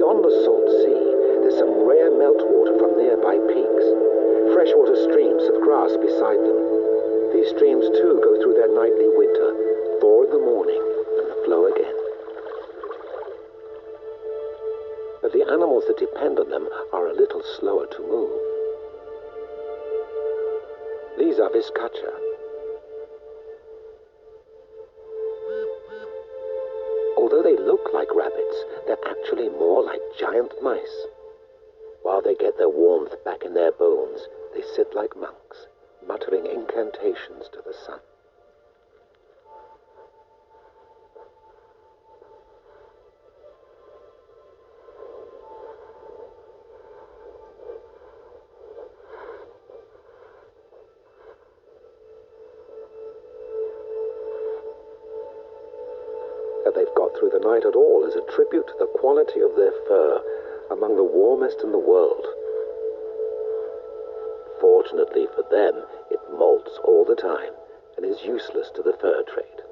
Beyond the salt sea, there's some rare meltwater from nearby peaks. Freshwater streams of grass beside them. These streams too go through their nightly winter, thaw in the morning and flow again. But the animals that depend on them are a little slower to move. These are viscacha. Although they look like rabbits, they're actually more like giant mice. While they get their warmth back in their bones, they sit like monks, muttering incantations to the sun. That they've got through the night at all is a tribute to the quality of their fur, among the warmest in the world. Fortunately for them, it molts all the time and is useless to the fur trade.